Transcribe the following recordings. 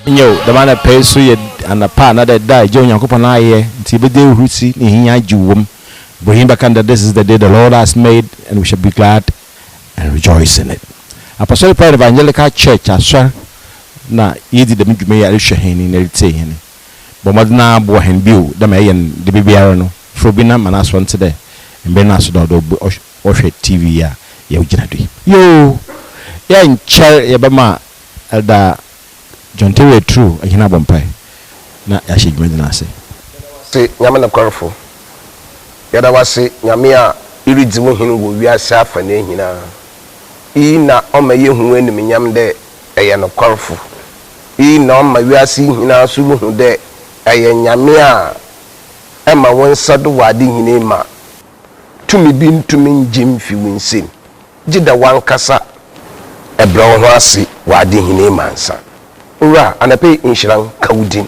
Yo, the man that pays so you and a partner that died, John Yakupana, Tibede Husi, Nihinya Jewum, bring him back under this is the day the Lord has made, and we shall be glad and rejoice in it. Apostolic Pride Evangelical Church, as sir, na yedi the Midway Alishahini, Neritahini. Bomadna Bohen Bill, the Mayan, the Bibiarano, Frobina, Manas one today, and Benas Dodo Oshe TV, ya Eugene. Yo, ya in chair, Yabama, Elda. John Terry true akina bompai na yashigme na ase se nyame na kwarfo yada wase nyame a iridi wo hin wo wiase afa na hina na omaye hu anim nyam de eye no kwarfo na oma wiase hina so hu de eye nyame a ema won sado wade hina ma tumi bi ntumi njim fi winsin gida wankasa ebra ho ase wade hina ma nsa ura anape inshiran kaudin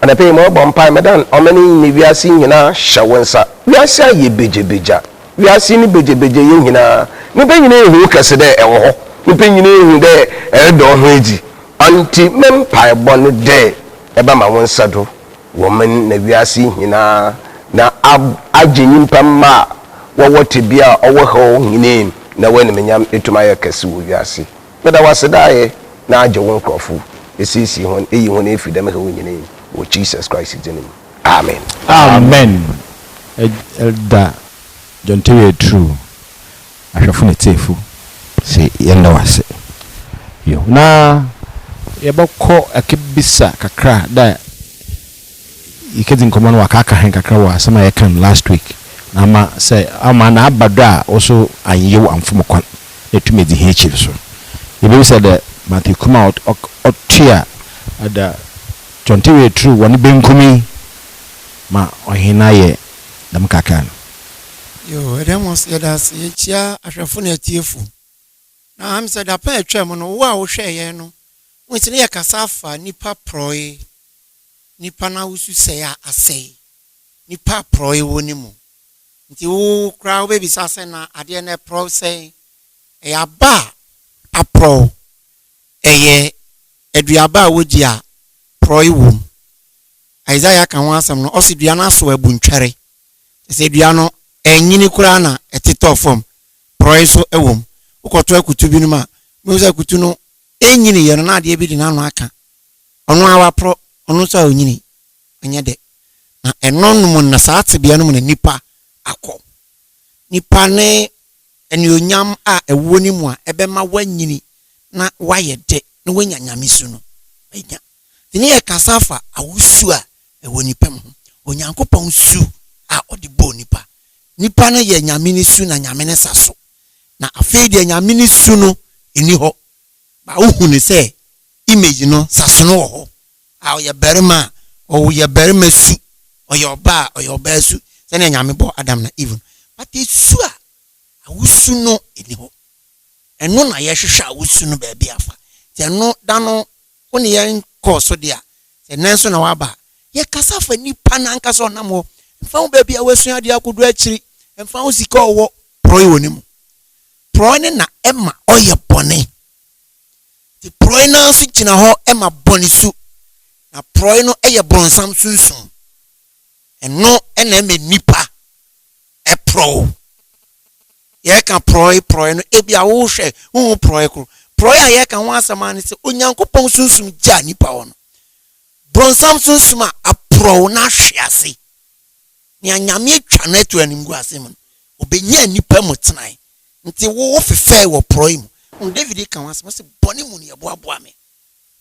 anape mo bompa medan omani ni wiase nyina hyawensa wiase aye bejebeja wiase ni bejebeje ye nyina ni be nyina ehu kase de ewo ho ni be nyina ehu de edo ho eji anti mempa bone de eba ma wonsa do wo men na wiase nyina na ajenyimpa ma wo wote bia owo ho nyina na wani menyam etumaye kase wo wiase meda wasedae na aje won krofu esisi hon eyi hon efi dem he wonyine o Jesus Christ jenim amen amen elda John Terry true ahwefo ne tefu se yenda wase yo na yebokọ akebisa kakra da ikedin komono wakaka hen kakra wa sama yekan last week na ma say ama na abada also anyew amfomkwan etumedi he chiri so you said that Matthew come out otia ada John Terry true woni benkumi ma ohina ye dam kakan yo edemos yedas yechia ahwefo na tiefu na am said apa atwam no wo a wo hwe ye no wotine ye kasafa nipa proi nipa na wusu se ya asei nipa proi woni mu nti wo kra wo bebi sase na ade na pro sei e aba apro eye eduaba wodi a proi wom Isaiah kan wansam no osidua na so abuntwere se dua no enyini kura na etito fom proi so ewom ukoto akutu bi no ma muza akutu no enyini ye no na ade bi di na no aka ono awa pro ono so onyini anya de na enonum na saate bia no na nipa akọ nipa ne eni onyam a ewo ni mu a ebema wanyini na waye de na wanya nyamisu no enya tini e kasafa awusu a ewo nipa mu onyankopon su a odibo nipa nipa na ye nyamini su na nyamene saso na afei de nyamini su no eni ho ba uhu ni se image no saso no ho a ye berima o ye berima su o ye oba su se na nyame bo Adam na Eve but esu a awusu no eni ho eno na ye hwehwa awusu no ba bia afa te no da no woni ye koso dia se nenso na waba ye kasafa nipa na nka so nam ho mfa wo ba bia wasu ade akodo akiri mfa wo sika owo proi woni mu proi ne na ema oye bone ti proi na so gina ho ema bone su na proi no eye bronsam sunsun eno ena eme nipa e pro ye kan proi no ebia wo hwe wo proi kro proi a ye kan ho asama ne se onyankopon sunsun ja nipa wo no bronsam sunsun a pro na hwease ni anyame atwa na to anim gu asem obenya nipa mu tenai nti wo fefe wo proi mu on David kan ho asama se bone mu ne yeboaboa me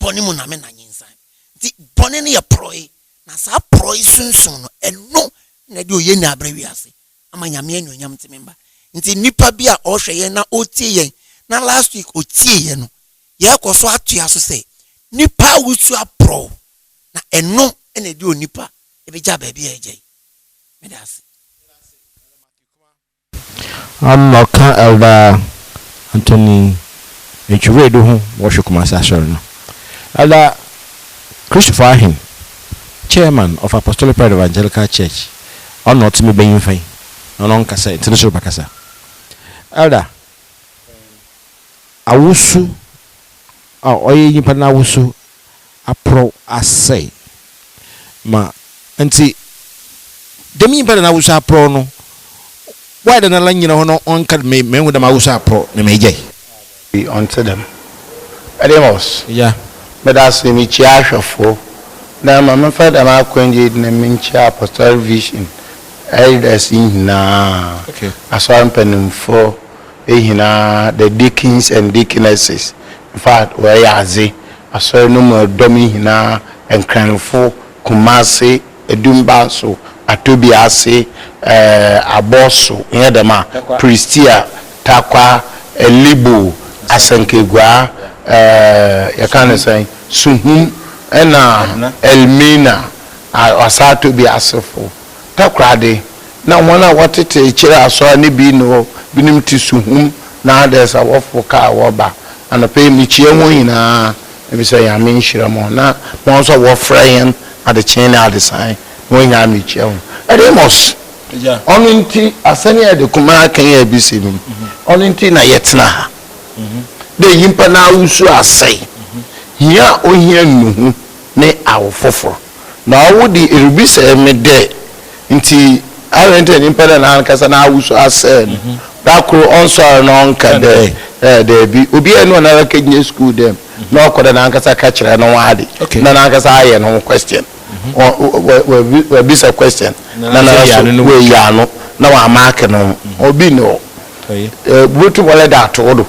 bone mu na me na nyinsan nti bone ne ye proi na sa proi sunsun no eno na de oye ni abrewi ase ama nyame anyonyam tememba nti nipa bia o hweye na otie yen na last week otie yen no ye koso atua so se nipa wusu apro na eno ene de onipa ebeja ba bia ejai medasi amaka elda Anthony echuwedo ho wo hwekuma sasori no elda Christopher Ahin, chairman of Apostolic Pride Evangelical Church on not me being fine on kasa international bakasa elda awusu oye nyipa na awusu apro asay ma nti demi better na wusa pro no why the na lanyina ho no onka me hu da ma wusa pro na me jay be onto them Ademos yeah but as me chia hwefo na mama father ma kwenje na me chia apostolic vision elders na okay aswan penumfo ehina the deacons and deaconesses in fact we yaze aswan no mo domi hina enkranfo kumase edumbanso atobiase aboso yedema pristia takwa elibo asankegwa yakane say suhum ena elmina asato bi asefo takrade na wona watete kire aso ne bi no binim ti suhum na des awofo ka woba anope mi chie ho nyina e bi say ya me nhira mo na mo so wo frayen at the chain at the sign when ya mi chie ho Ademos yeah oninti asani e de kuma kan ya bi se mi oninti na yetna ha de yimpa na wusu asai hia ohia nuhu ne awofofo na wodi erubisa me de nti arente nimpa na ankasa na awusu asai dakro onso na onka de bi obi enu na raka nye school dem na okoda na ankasa ka kire no wade na ankasa aye no question we bisa question na we ya no na wa mark no obi no butu wala da todo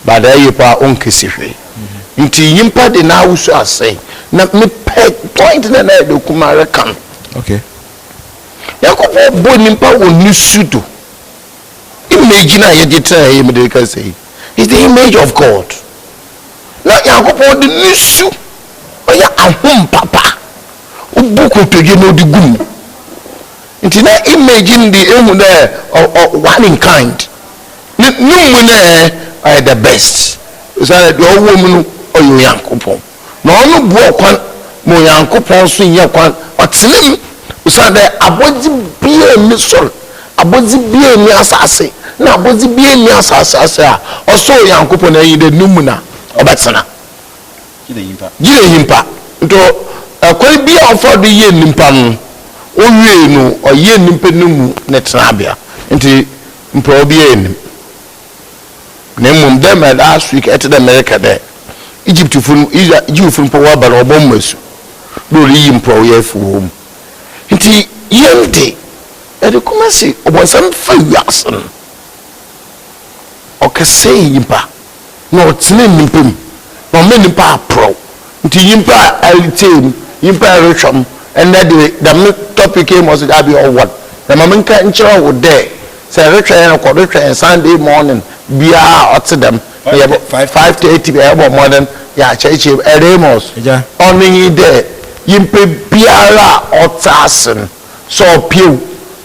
ba da yi pa onkesihwe nti yimpa de na awusu asai na me point na na de kuma rekan okay yakobo bo nimpa woni sudo image na ye geta ye me can say is the image of God na yakobo de nisu oya ahum papa ubuko toje no di gum nti na image ndi emu na one in kind numu na the best so that the woman oyo yankopon na onu buo kwan mo yankopon so nya kwan otenem so that abodi bia mi sol abodi bia mi asase na abodi bia mi asase a oso yankopon na yide numu na obetsena gire himpa nto akwai bia ofo de ye nimpa no owie no oye nimpa numu ne tenabia nti mpro bia enim na mum dem last week at the America there Egypt fun power ba no bom masu do ri mpro ye fu hom nti yende e de kuma si obonsam fa wiasen o kase yimpa no tene nimpem no me nimpa pro nti yimpa alitem yimpa rechom and that the topic came was that be all what the mamanka nchira wo there say retreat and retreat Sunday morning bia ote dem 5 to 8 be able modern ya church Ademos only there yimpe biara otasen so piu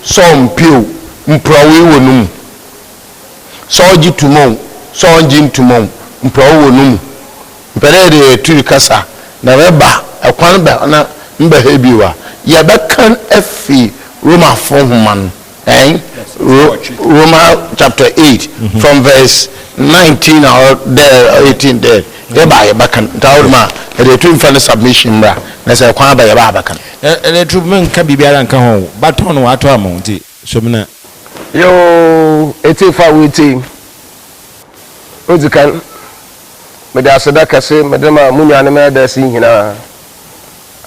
so mpiu mprawe wonum so jitumon so jintumon mprawe wonum mpere de tu kasa na weba ekwan ba na mba hebiwa ya bekan afi Roma 4 human Romans chapter 8 from verse 19 or there 18 there by bakan taurma the two infant submission bra na say kwa ba ya ba bakan the two men ka bibiara nka ho baton wato amonti so mina yo etifa witi ozikan me da sadaka se me da ma munya na me da sin hina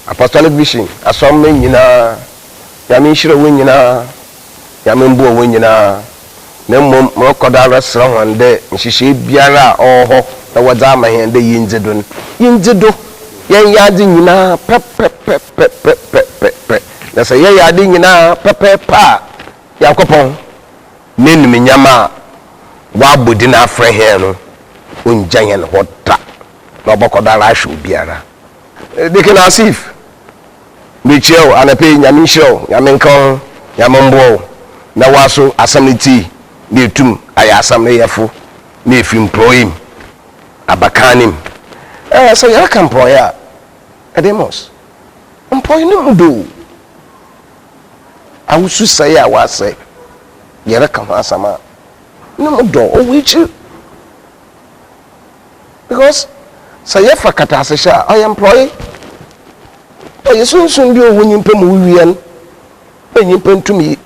apostolic vision asom men nyina ya me shiro wen nyina ya me mbo wen nyina na mom mo koda resra hwande nhihye biara oho na waza ma hen de yinjedo yen yade nyina pe na se yen yade nyina pe pa yakopon nenum nyama wa bodi na afre hen no onjan hen hota na obokoda ra hwe biara dikena asif michel anape nyame show nyame nkan nyame mbo na waso asamiti ne tum ayasam ne yefo ne fim proim abakanim so yara kan proya Ademos employ no mudo awusu say awase yara kan asama no mudo o wichi because say yafa kata se sha I employ ɔyɛ sunsun bi ɔwɔ nyimpa mu wiye no nyimpa ntumi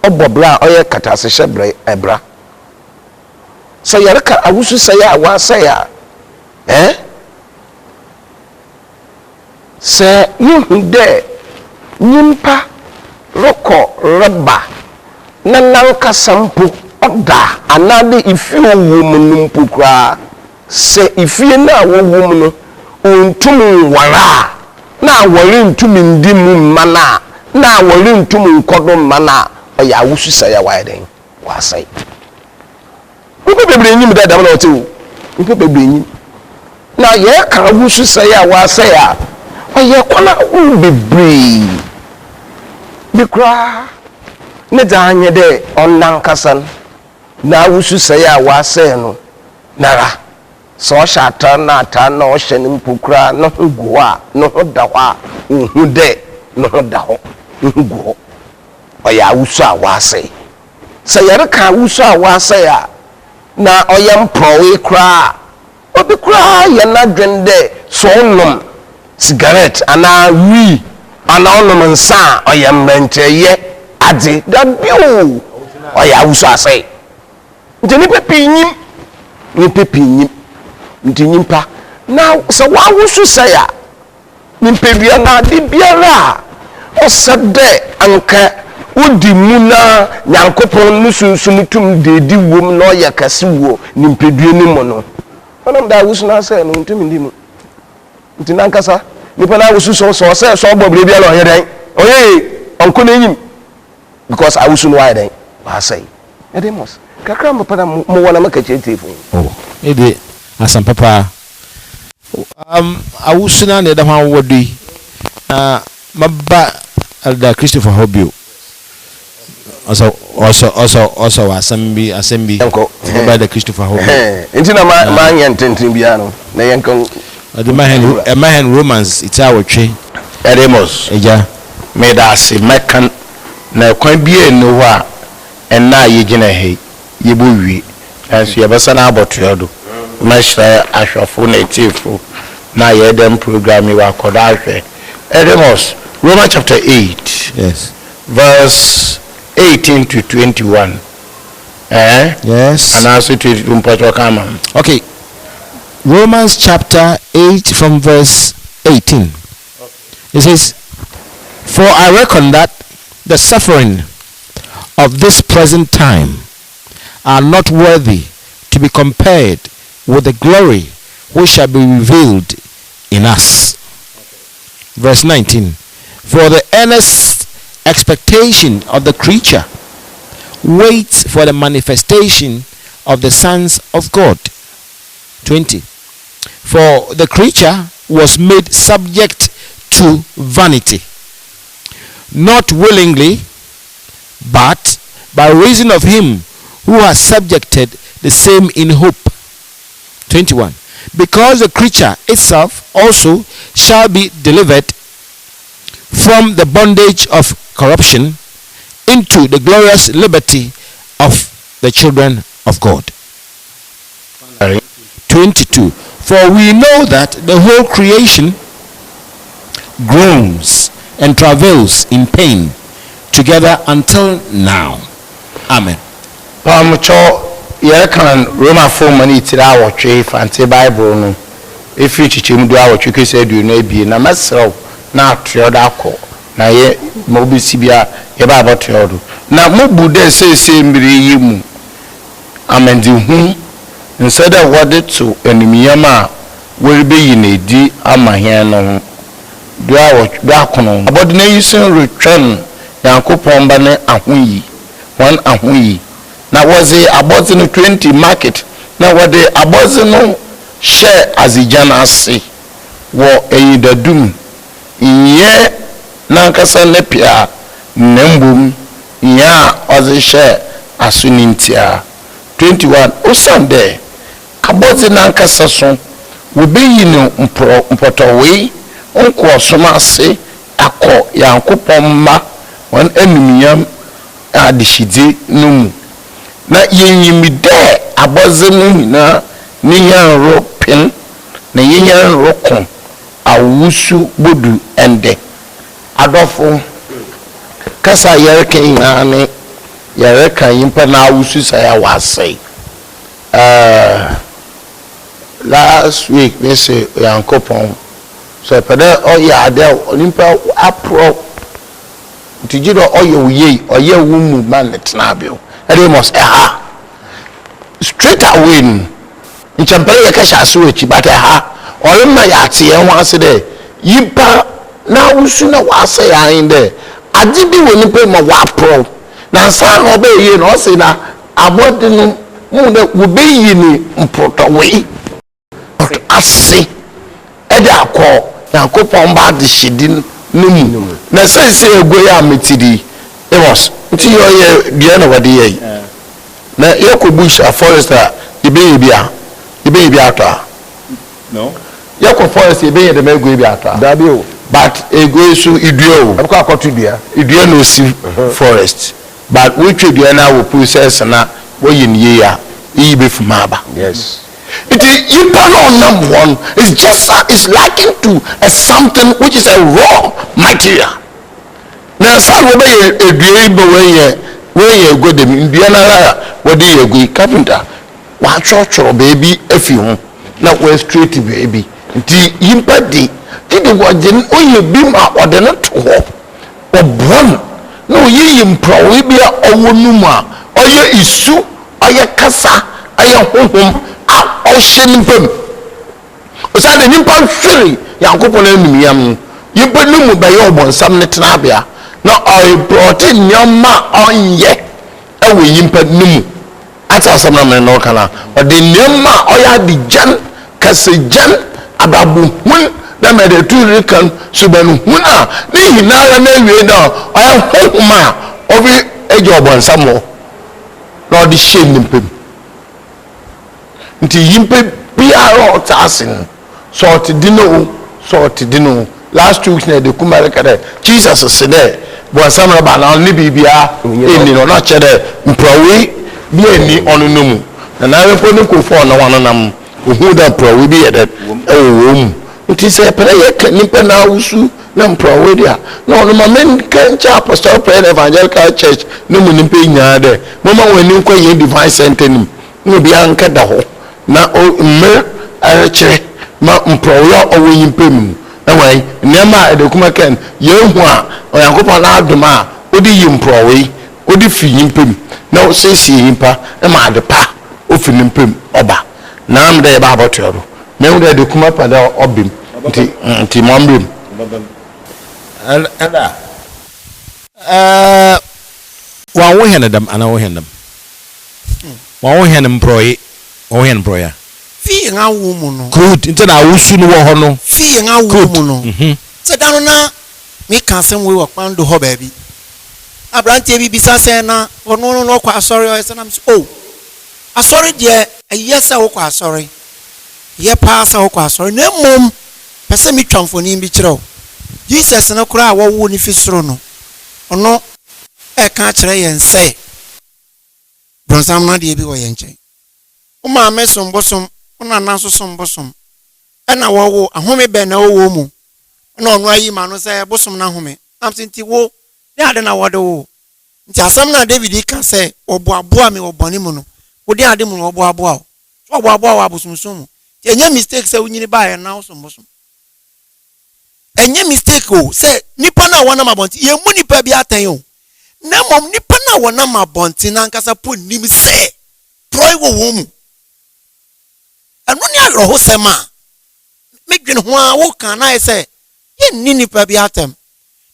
ɔbɔ bra ɔyɛ katasehyɛ brɛ ɛbra sɛ yɛreka awusu sɛe a wasɛe a sɛ yehu dɛ nyimpa rɔkɔ rɛba na nankasa mpo ɔda anaade ifie ɔwɔ mu no mpo koraa sɛ ifie no a wɔwɔ mu no ɔntumi nware a na awɔre ntumi ndi mu mma no a na awɔre ntumi nkɔdo mma no a ɔyɛ awusu sɛe a wayɛ dɛn wasɛe nipa bebree nyim dɛ dɛm na ɔte o nipa bebree nyim na yɛka awusu sɛe a wasɛe a ɔyɛ kwana bebree bi koraa ne dza anyɛ dɛ ɔnankasa no na awusu sɛe a wasɛe no nara sɛ ɔhyɛ atar na ɔhyɛ no mpo koraa ne ho gu hɔ a ne ho da hɔ a ɔhu dɛ ne ho da hɔ ne ho gu hɔ ɔyɛ awusu a wasɛe sɛ yɛreka awusu a wasɛe a na ɔyɛ mporɔwe koraa obi koraa yɛ n'adwen dɛ sɛ ɔnom cigarette anaa wii anaa ɔnom nsa a ɔyɛ mmɛnkyɛyɛ adze dabio ɔyɛ awusu asɛe nti nipa pii nyim nti nyimpa na sɛ wawusu sɛe a nipa bia na ade biara a ɔsɛ dɛ anka wodi mu na nyankopɔn no sunsum tum de di wom na ɔyɛ kɛse wɔ nimpadua no mu no ɔnam da awusu na sɛ no ntumi ndi mu nti nankasa nipa na awusu so sɛ ɔbɔ bere bia na ɔyɛ dɛn ɔyɛ ɔnkɔ n'enyim because awusu no wayɛ dɛn wasɛe edemos kakra mo pada mo wɔ na maka kyerɛkyerɛfo ede asam papa awusu na ne da ho awɔdo yi maba Elder Christopher Hobio also asem bi by the Christopher Hobio nti na ma anya ntenten bia no na yenkan the man Romans it's our tree edemos eja me da se mekan na kwan bia no ho a enna yegina he yebo wie anso yebesa na abotodo ma hyira ahwafo na etifo na yedem program yi wa koda ahwe edemos Romans chapter 8 yes verse 18 to 21 yes and also to okay Romans chapter 8 from verse 18 it says, for I reckon that the suffering of this present time are not worthy to be compared with the glory which shall be revealed in us. Verse 19, for the earnest expectation of the creature waits for the manifestation of the sons of God. 20, for the creature was made subject to vanity, not willingly, but by reason of him who has subjected the same in hope. 21, because the creature itself also shall be delivered from the bondage of corruption into the glorious liberty of the children of God. 22, for we know that the whole creation groans and travails in pain together until now. Amen. Pamucho ye kan Roma 4 mani tira awotwe fante Bible no efi chichim do awotwe kese du na ebie na mesrew na atreodo akọ na ye mo bi sibia ye ba abotreodo na mo bude sese mbiri yi mu amendi hu instead of what it to enimiyam a we be yi na edi amahen no do awotwe akono abode na yisin retwen yankopon ba ne ahoyi one ahoyi na was about 20 market na what they about no share as a janasi wo eyidadum iye na kasa lepia nembum ya ozi share asunintia 21 osande about na kasa so we be yinu mpotowe onko somase akọ yankopon ma wan enumiyam adishidi numu na yenyimide abozenu na niyan ropin na yenyan rokon awusu bodu ende adofo kasa yereka nyane yereka yimpa na awusu saya wasai last week we say yankopon so pede o ya ade olimpa apro tijido oye wumu man letnabio ade must straight away nchampere ya kasha aso echi but olimma ya tie ho ase de yimpa na awusu na wasa ya inde ade bi woni pe ma wapro na sa no be ye no se na abode no mu na wo be yi ni mprotowe ase ede akọ yankopon ba de shedin numu na sense ego ya metidi emos nti yo ye bia na wade ye na yakobush a forester ibe bia ata no yakọ forest ibe ye de mego bia ata dabi o but ego su iduo abko akotu dua iduo no si forest but we trade dua na wo process na wo yin ye ya ibe fumaba yes it is number one is just is likened to a something which is a raw material na san wo be edue be we go dem ndua na ra wo de ye go carpenter wa chochoro baby afi ho na we straight baby nti yimpa di didi wajen oye bi ma ode no to ho obron na oye yimpro we bia owo num a oye isu oye kasa oye honhom a ohyen pam o sa de nimpa hwere yankopon anum yam yimpa num be ye obonsam ne tenabia na oye protein nyama onye ewe yimpa num ata asam na me no kana ode nyama oye adijan kasejan ababu hun na me de tu kan subanu huna ni hinara na wie na oya homa obi ejo obonsamo na odi shem nimpem nti yimpe biara otasin sort dino last week na de kumare kade Jesus se de bonsam na ba na ni bibia eni no na chere mprawe bi eni onunumu na repo ni ko fo na wananam ohu da mprawe bi yede ewom nti se pere ye nipa na awusu na mprawe dia na onu ma men kan cha apostle prayer evangelical church no mu nipa nya de mama wani nkwa ye divine center nim no bia nka da ho na o me arekere ma mprawe owo yimpa mu na wai nema ede kuma kan ye hu a oyankopon na adoma odi yimprawe odi fi yimpa mu na o sesi yimpa e ma adepa o fi nimpa mu oba na am de ba abotoro me hu de kuma pada obim nti mombim Anda wa wo henedam ana wo henedam wa wo henem proye wo hen proya fi nga wo mu no good nti na awusu no wo ho no fi nga wo mu no se dano na me kan sem we wo kwando ho ba bi abrante bi bisa se na ono no kwa asori o se na oh asori de ayesa wo kwa asori ye pa sa wo kwa asori na mom pese mi twamfoni bi kire o Jesus na kura wo ni fi soro no ono e ka kire yen se bronsam na de bi wo yen chen o ma me sombosom ona na so sombosom e na wo ahome be na wo mu na ono ayi ma no se bosom na home am tinti wo ne ade na wo de wo nti asam na David ka se oboaboa me oboni mu no wo de ade mu no oboaboa o so oboaboa wa bosomsom ti enya mistake se wunyini ba ye na wo sombosom enye mistake o say nipa na wona mabonti ye mu nipa bi atan o na mom nipa na wona mabonti na nkasa po nim se proi wo mu anu ni agro sema medwene ho a wo kan na say ye ni nipa bi atam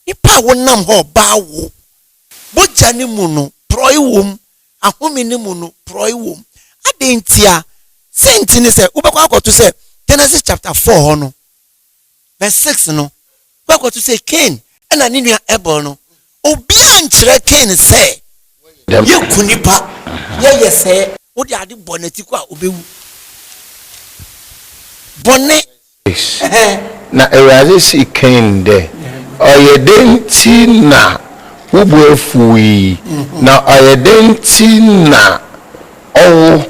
nipa wonam ho ba wo boja ni mu no proi wo mu ahome ni mu no proi wo mu adentia senti ni say ubekwa akoto say Genesis chapter 4 no verse 6 no bako to say Cain and an Indian Abel no obi ankyere Cain say ye kunipa ye say wo de ade boneti ko a obewu bonne na ewase si Cain de oyedenti na wubu efuyi na oyedenti na o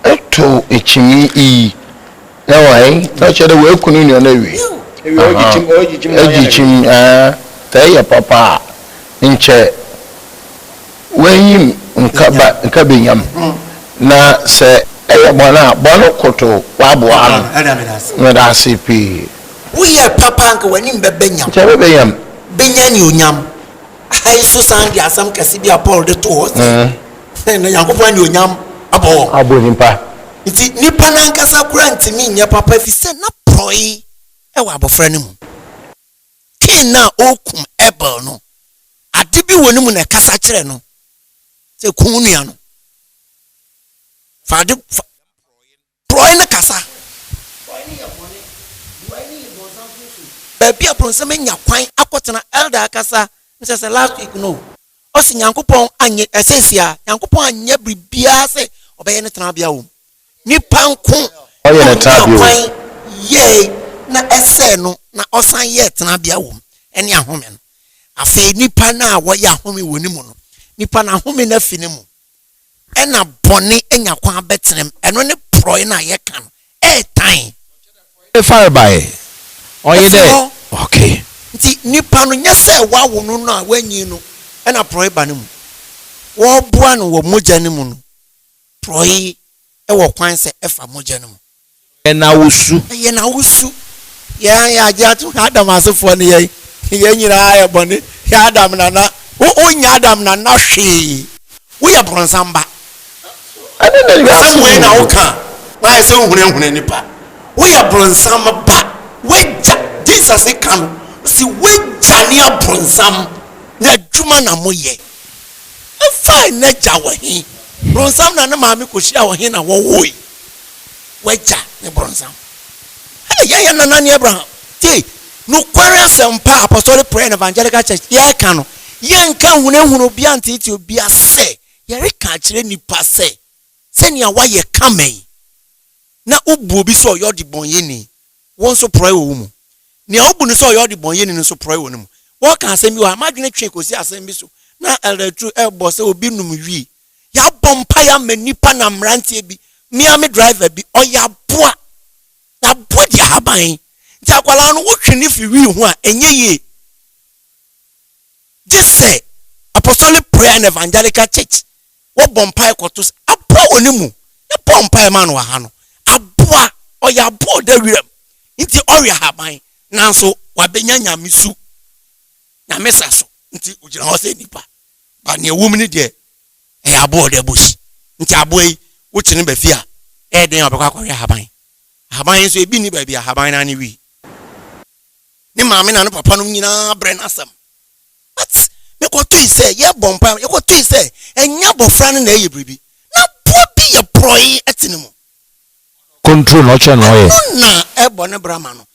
eto echimi i na wai na chere we kunu ni na wi ejichim say your papa in chair when you nka benyam na say bono koto waboa no da CP we are papa nka wani benyam chabe benyam benyani onyam ai so sandi asam kase bia Paul de to host na yakopon ni onyam abo nimpa nti nipa na nkasa kura ntimi nya papa fi se na proi e wa abofra ne mu kin na okum ebel no ade bi woni mu na kasa kire no se kunua no fade proi na kasa proi ni yabone proi ni go something baby apronsem nya kwan akotena elder kasa nse last week no osi nyankopon anye esensia nyankopon anye bribia se obeye ne tena bia wo nipa nko oye ne tabio ye na ese no na osan ye tena bia wo ene ahome no afi nipa na wo ye ahome woni mu no nipa na ahome na fi ne mu ena bone enya kwa betenem eno ne proi na ye kan time e fire by oye there okay nti nipa no nyese wa wo no na wanyi no ena proi ba ne mu wo boa no wo moja ne mu no proi e wo kwan se efa moja ne mu na wusu ya ajatu Adam asefo ne ye nyira ya bone ya Adam na o nya Adam na hwe wo ya bronsamba ade na ya samwe na oka na ye se hunhune nipa wo ya bronsamba ba weja Jesus kan si weja ni abronsam na dwuma na moye fine na ja wo hin bronsam na maami ko hia wo hin na wo woi weja ne bronsam ya na nani Abraham ti no kware sempa apostolic prayer and evangelical church ya ka no ye nka hunu bia ntiti obi ase ye reka kire nipa se nia wa ye kamei na obu obi so yo de bonye ni won so pray wo mu ni obu ni so yo de bonye ni so pray wo ni mu wo ka asem bi wa amadwene twe kosi asem bi so na elder true ebo se obi num wi ya bompa ya manipa na mrantie bi me driver bi oya boa na body haban nti akwala no wotwe ni fi wi ho a enye ye just say apostolic prayer and evangelical church wo bompa ekotos aboa onimu e bompa ma no ha no aboa oya aboa da wirem nti ori haban nanso wabenya nyamisu nyamesa so nti ujira ho se nipa ba ne ewum ni de e aboa da bosi nti aboa yi wochi ne ba fi a e den obekwa akori haban haban so ebi ni ba bia haban na ni wi ni maame na no papa no nyina bre na asem but me ko to say ye bompa ye ko to say enya bofra no na ye bribi na bo bi ye proi etinimu control no che no ye na e bo ne brama no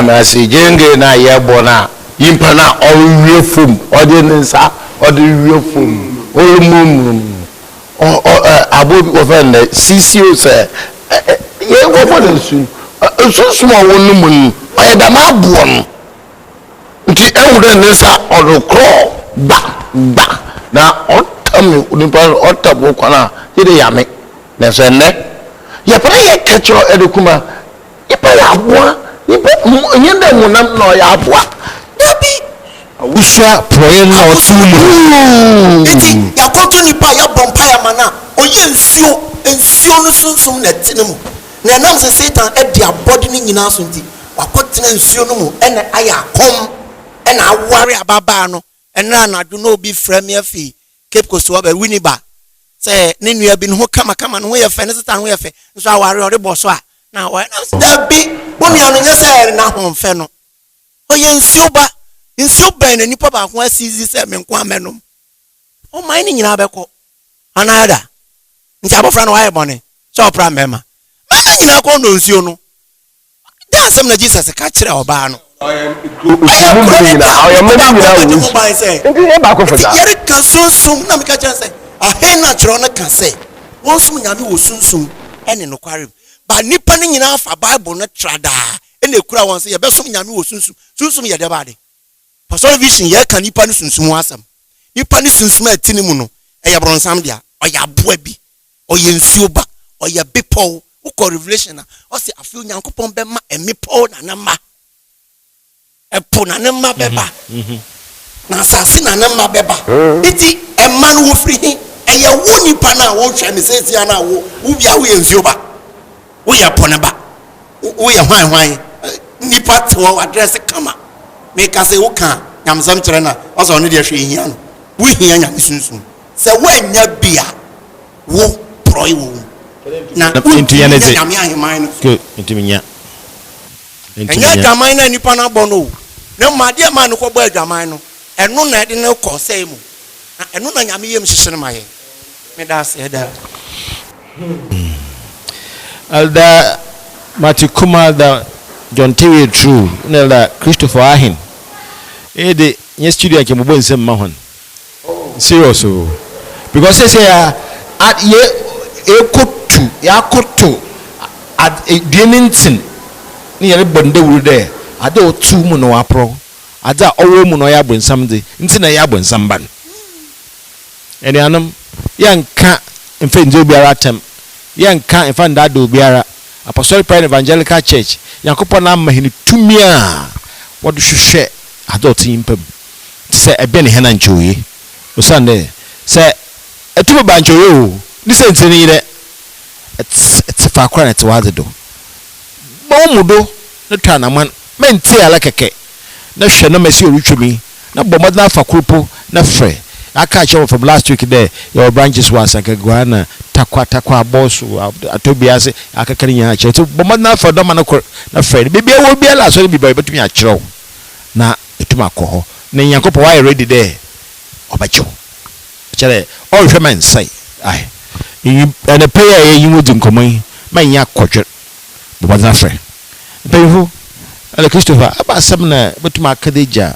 na si jenge na ye bo na yimpa na owie fom ode nsa ode wie fom olumum abo ofende CCO say ye go for the so small one mun oye da ma buo no nti ewure nsa odokro ba na otami unipa otabo kwana ide yame na so ne ye pra ye ketro edukuma ipa ya aboa ipa nyenda munam no ya aboa dabi usha proye na otumu nti yakoto nipa ya bompa ya mana oye ensio no sunsum na tinemu na nam se Satan e dia body ni nyina so nti wakotena ensio no mu ena aya kom ena aware ababa no ena na do no obi frame afi Cape Coast wa ba winiba say ne nua bi no ho kama no ho ye fe ne Satan ho ye fe so aware ore boso a na wa na bi bonu ya no nyese na ho mfe no oye ensio ba na nipa ba ho asizi se me nkwa menom o man ni nyina beko anada nti abofra no wa ye bone so opra mema nyina ko no nsio no da asem na Jesus ka kire oba no yere ka sunsum na meka kire say ahena kire no ka say won sum nyame wo sunsum ene no kware ba nipa ni nyina afa Bible no trada ene kura won say ye be sum nyame wo sunsum ye de ba de pastor vision ye ka nipa ni sunsum asem nipa ni sunsum atini mu no e ye bronsam dia oya aboa bi oye nsio ba oya bepo uko revelation na o se afi onyankopon be ma emipo na ma epo na ne mma beba na asase na ne mma beba iti emma no wofiri hi eye wo nipa na wo hwe ne sesia na wo bia wo yensuo ba wo ya pone ba wo ya hwan nipa te wo address kama make us say wo kan nyamsam kire na oso no de hwe hia no wo hia nyam sunsun se wo anya bia wo proi wo na into yeneze nyam aheman no good into minya enya jaman na nipa na bo no na made man ko bo jaman no eno na de ne ko sei mu na eno na nyam yem hyehyere maye me da se da Alda Matikuma da John Terry True Nelda Christopher Ahin the yes studio ke mbo nsem ma hon serious because say at ye ekotu ya kotu at dienintin ni yere bonde wuru there ade otu mu no apro ade owo mu no ya bonsam de nti na ya bonsam ban ene anam yanka mfe nje biara tem yanka mfa ndado biara Apostolic Prayer Evangelical Church yakopɔ na mahini tumia wodo hwehwɛ adult impem sɛ ebe ne hena nchoye osande sɛ etuba banchoye o ni sɛ ntini de it's fa kwa net waze do bo mudo ne twa na man mente ala keke na hwɛ na masi orutwemi na bɔ modna fa kropo na frɛ aka chew from last week there your branches was akagwana takwa boss atobiase akakari nya chew to bɔ modna fa do man na frɛ bibia wo bia la so bibia betumi a kyerɛw na etuma kɔ na Nyankopɔ why ready there obacho kyerɛ all women say ai and the prayer you would nkomai man ya kɔtwe bɔ modna frɛ pɛfo ala Christopher aba samna betuma akadeja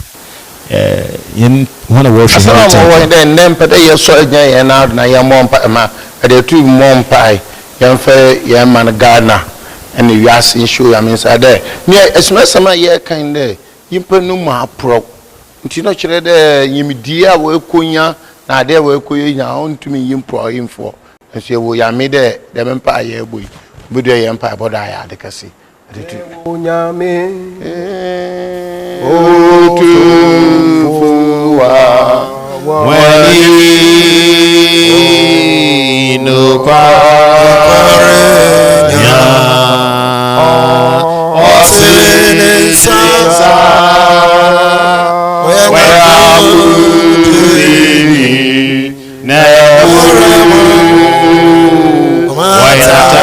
yen wana worship asalamu den nem pede ye so nya ye na ye mompa ma de tu mompa ye mfa ye man Ghana and you ask in show I mean say there me esma sama ye kan there yimpa no ma pro nti no kire de yimdi a wo ekonya na de wo ekonya ontumi yimpro yimfo nso wo ya me de mempa ye boy budu ye mpa boda ya de kase Onyame Wani no parenya osinensa wera mudini na uremu waitata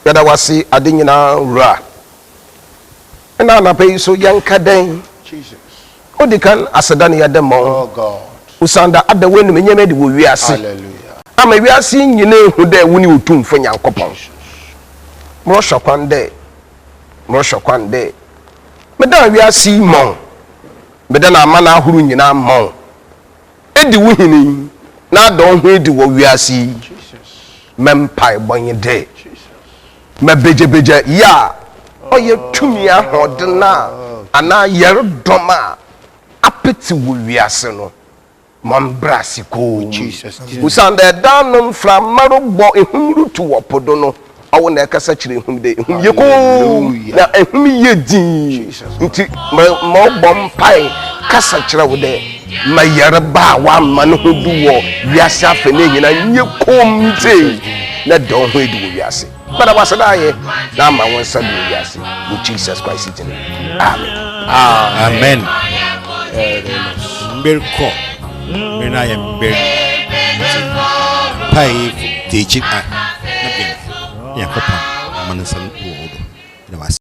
Yada wasi adinyina ra na na pay so yanka den Jesus odikan asedane yada mo oh God usanda ada wenu menyeme de wo wiase hallelujah ama wiase nyine hu de woni otumfo Nyankopon mo shokwan de meda wiase mo meda na ama na ahuru nyina mo edi wo hini na don hu edi wo wiase Jesus mempai bonye de mebeje ya oye tumia hodna ana yer doma apeti wo wiase no mambrasiko Jesus usanda danom flamaro bo ehumru tu wopodo no awo na ekasa kire ehum de ehum yeko na ehum yedi nti mo bom pai kasa kire wo de mayere ba wa man ho du wo wiase afene nyina nyekom nte na don ho edu wo wiase but I was there na ma won sabi wiase with Jesus Christ in amen amen mberko mena ya mber pai teaching na bin ya kopa mansan wo do